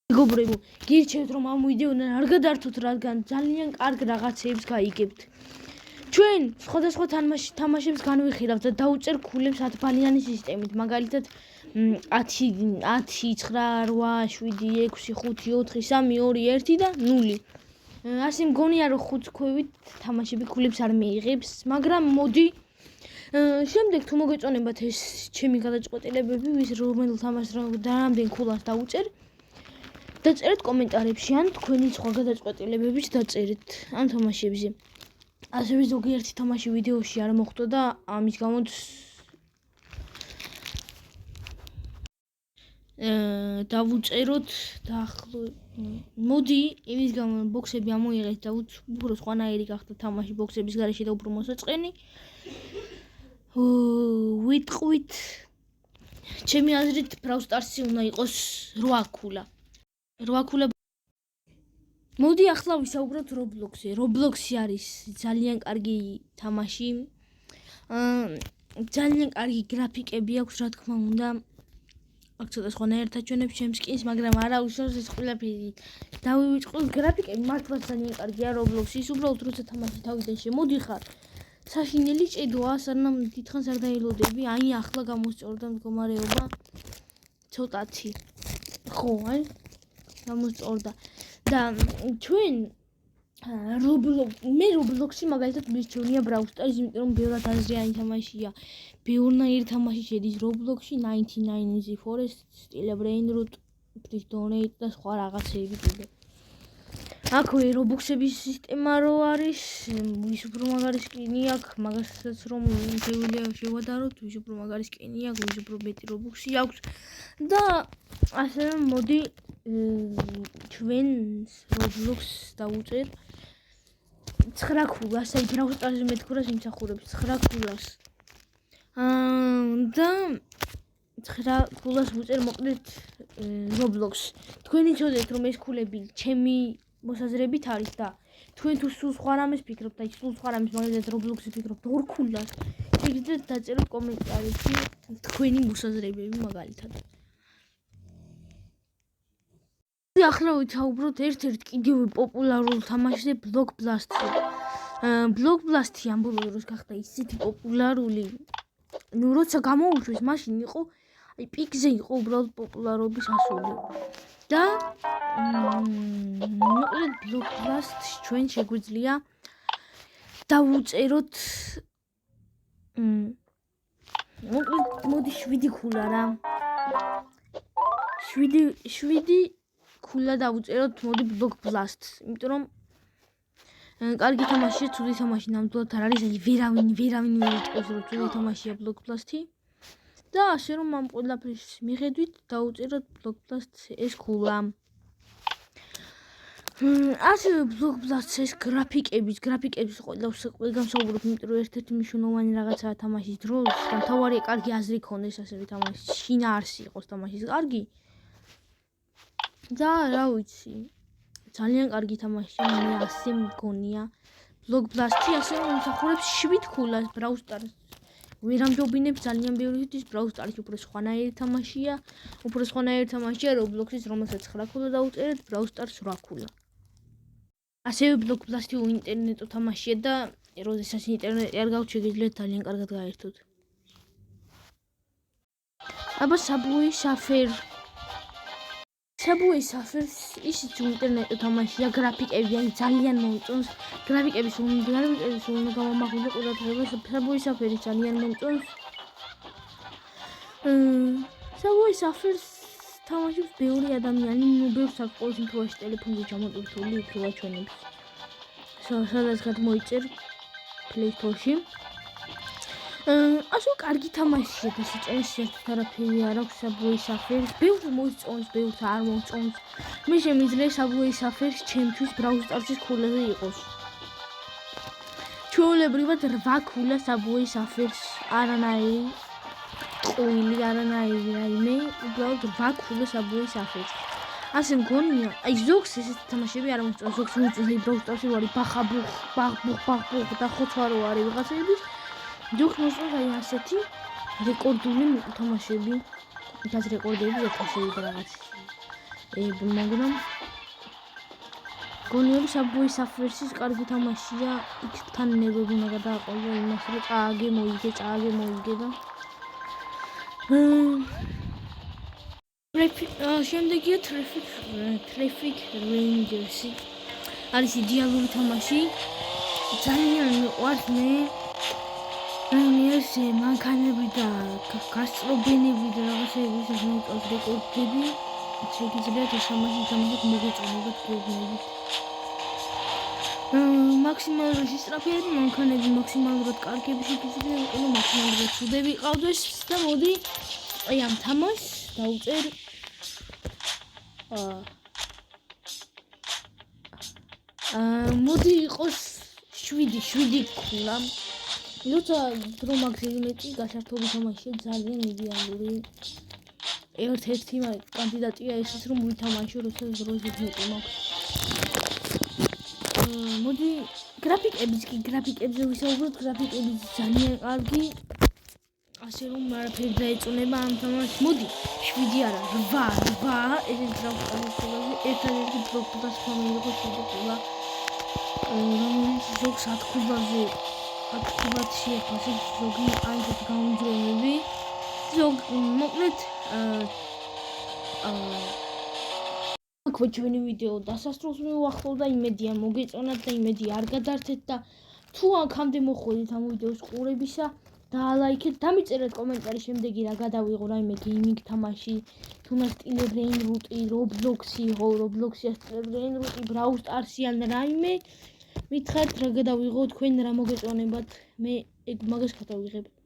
მეგობრებო, გირჩევთ რომ ამ ვიდეოდან არ გადართოთ, რადგან ძალიან კარგ რაღაცებს გაიგებთ. ჩვენ სხვადასხვა თამაშებს განვიხილავთ და დაუწერ ქულებს 10 ბალიანი სისტემით, მაგალითად 10, 9, 8, 7, 6, 5, 4, 3, 2, 1 და 0. ასე მგონია რომ 5 ქვევით თამაშები ქულებს არ მიიღებს, მაგრამ მოდი შემდეგ თუ მოგეწონებათ ეს ჩემი გადაწყვეტილებები, ვის რომელ თამაშს რამდენ ქულას დაუწერ, დაწერეთ კომენტარებში ან თქვენი სხვა გადაწყვეტილებებიც დაწერეთ ამ თამაშებზე. ასევე ზოგიერთი თამაში ვიდეოში არ მოხვდა და ამის გამოც დავუწეროთ დაახლოებით. მოდი იმის გამო ბოქსები ამოიღეთ და უფრო სხვანაირი გახდა თამაში ბოქსების გარეშე და უფრო მოსაწყენი. ვიტყვით ჩემი აზრით Brawl Stars-ი უნდა იყოს 8 ქულა. 8 ქულა. მოდი ახლა ვისაუბროთ Roblox-ზე. Roblox-ი არის ძალიან კარგი თამაში. ძალიან კარგი გრაფიკები აქვს, რა თქმა უნდა. აქ ცოტა სხვანაირად აჩვენებს ჩემს skins, მაგრამ არა უშავს ეს ყველაფერი. დავივიწყოთ გრაფიკები მართლაც ძალიან კარგია Roblox-ის. უბრალოდ როცა თამაში თავიდან შემოდიხარ, საშინელი ჭედოა, სანამ დიდხანს არ დაელოდები. აი ახლა გამოსწორდა მდგომარეობა ცოტათი. ხო, აი გამოსწორდა. და ჩვენ Roblox-ი მაგალითად მირჩევნია Brawl Stars, იმიტომ რომ ბევრად აზრიანი თამაშია. ბევრნაირი თამაში შედის Roblox-ში, 99 Easy Forest, Steal a Brain Root, Please Donate და სხვა რაღაცეები კიდე. აქვე Roblox-ების სისტემა რო არის, ვის უფრო მაგარი სკინი აქვს, მაგასაც რომ შეგვიძლია შევადაროთ, ვის უფრო მაგარი სკინი აქვს, ვის უფრო მეტი Roblox-ი აქვს და ასევე მოდი ჩვენს Roblox-ს დავუწერ 9 ქულას, აი Brawl Stars-ზე მე თქურას იმსახურებს 9 ქულას. და 9 ქულას ვუწერ მოკლედ Roblox. თქვენი ცოდეთ რომ ეს ქულები ჩემი მოსაზრებით არის და თქვენ თუ სულ სხვა რამეს ფიქრობთ, აი სულ სხვა რამეს, მაგალითად Roblox-ი ფიქრობთ 2 ქულას, შეგიძლიათ დაწეროთ კომენტარებში თქვენი მოსაზრებები მაგალითად. ახლა ვისაუბროთ ერთ-ერთ კიდევ პოპულარულ თამაშზე Block Blast-ზე. Block Blast-ი ამ ბოლო დროს გახდა ისეთი პოპულარული, როცა გამოუშვეს, მაშინ იყო აი პიკზე იყო უბრალოდ პოპულარობის ასული. და მოკლედ Block Blast-ს ჩვენ შეგვიძლია დავუწეროთ მოკლედ მოდი 7 ქულა რა. 7 ქულა დავუწეროთ მოდი Block Blast-ს, იმიტომ რომ კარგი თამაშია, ცუდი თამაში ნამდვილად არ არის, აი ვერავინ ვერ იტყვის რომ ცუდი თამაშია Block Blast-ი. და ასე რომ ამ ყველაფრის მიხედვით დავუწეროთ Block Blast-ს ეს ქულა. ასევე Block Blast-ს ეს გრაფიკების ყველგან ვსაუბრობ, იმიტომ რომ ერთ-ერთი მნიშვნელოვანი რაღაცაა თამაშის დროს და მთავარია კარგი აზრი ქონდეს ასევე თამაშის, შინაარსი იყოს თამაშის კარგი. და რა ვიცი, ძალიან კარგი თამაშია, მე ასე მგონია. Block Blast-ი ასევე იმსახურებს 7 ქულას Brawl Stars. ვერ ამჯობინებს ძალიან ბევრისთვის, Brawl Stars-ი უფრო სხვანაირი თამაშია. უფრო სხვანაირი თამაშია Roblox-ის, რომელსაც 9 ქულა დაუწერეთ, Brawl Stars 8 ქულა. ასევე Block Blast-ი ინტერნეტო თამაშია და როდესაც ინტერნეტი არ გაქვთ, შეგიძლიათ ძალიან კარგად გაერთოთ. აბა Subway Surfer. Subway Surfer ისიც ინტერნეტო თამაშია, გრაფიკები არის ძალიან მომწონს. გრაფიკების უნდა გამომაღვიდე ყურადღება, Subway Surfer ძალიან მომწონს. Subway Surfer-ს თამაშობს ბევრი ადამიანი, ბევრს აქვს ყოველ შემთხვევაში ტელეფონზე ჩამოტვირთული, უფრო აჩვენებს. სადაც გადმოიწერ Play Store-ში. ასე კარგი თამაშია და სიჭარეს საერთოდ არაფერი არ აქვს Subway Surfer-ს. ბევრს მოსწონს, ბევრს არ მოსწონს. მე შემიძლია Subway Surfer-ს ჩემთვის Brawl Stars-ის ქულაზე იყოს. ჩვეულებრივად 8 ქულა Subway Surfer-ს, არანაირი ტყუილი, არანაირი რაიმე, უბრალოდ 8 ქულა Subway Surfer-ს. ასე მგონია, აი ზოგს ესეთი თამაშები არ მოსწონს, ზოგს მოიწონს Brawl Stars-ი ვარი ბახაბუხ და ხოცვარო არის ვიღაცების. ზოგს მოსწონს აი ასეთი რეკორდული თამაშები, იქაც რეკორდები 1000 რაღაც. მაგრამ გონიერი საბუის საფერსის კარგი თამაშია. იქ თან ნერვები უნდა გადააყოლო იმას, რომ წააგე მოიგე და შემდეგია Traffic Rangers-ი. არის იდეალური თამაში. ძალიან მიყვარს მე. ეს მანქანები და გასწრობინები და რაღაცები შემოწოს რეკორდები. შეგიძლიათ ეს თამაში თამაშოთ მოგეწონებათ გეუბნებით. მაქსიმალურად ისტრაფიერი მანქანები, მაქსიმალურად კარგები შეგიძლიათ იყიდო, მაქსიმალურად ცუდები ყავდეს და მოდი აი ამ თამაშს დავწერ მოდი იყოს 7 ქულა. როცა დრო მაგზელი მეტი გასართობი თამაშია ძალიან იდეალური. ერთ-ერთი კანდიდატია ესეც რომ ვითამაშო როცა დროზე მეტი მაქვს. მოდი გრაფიკებზე ვისაუბროთ, გრაფიკები ძალიან კარგი. ასე რომ არაფერი დაეწონება ამ თამაშს. მოდი 7 არა 8 ეს გრაფიკები ერთადერთი პროფიტას ფამილია შეგვიძლია. რომელიც ზოგს 10 ქუბაზე 10 შეფასე ზოგი აიღებს გამომძროებები. ზოგ მოკლედ აქ ჩვენი ვიდეო დასასრულს მივახვალ და იმედია მოგეწონათ და იმედი არ გადართეთ და თუ აქამდე მოხვედით ამ ვიდეოს ყურებისა დაალაიქეთ, დამიწერეთ კომენტარი შემდეგი რა გადავიღო, რაიმე გეიმინგ თამაში, თუნდაც Brain Root-ი, Roblox-ი, Roblox-ი, Brain Root-ი, Brawl Stars-ი ან რაიმე მითხარით რა გადავიღო, თქვენ რა მოგეწონებათ, მე ეგ მაგას გადავიღებ.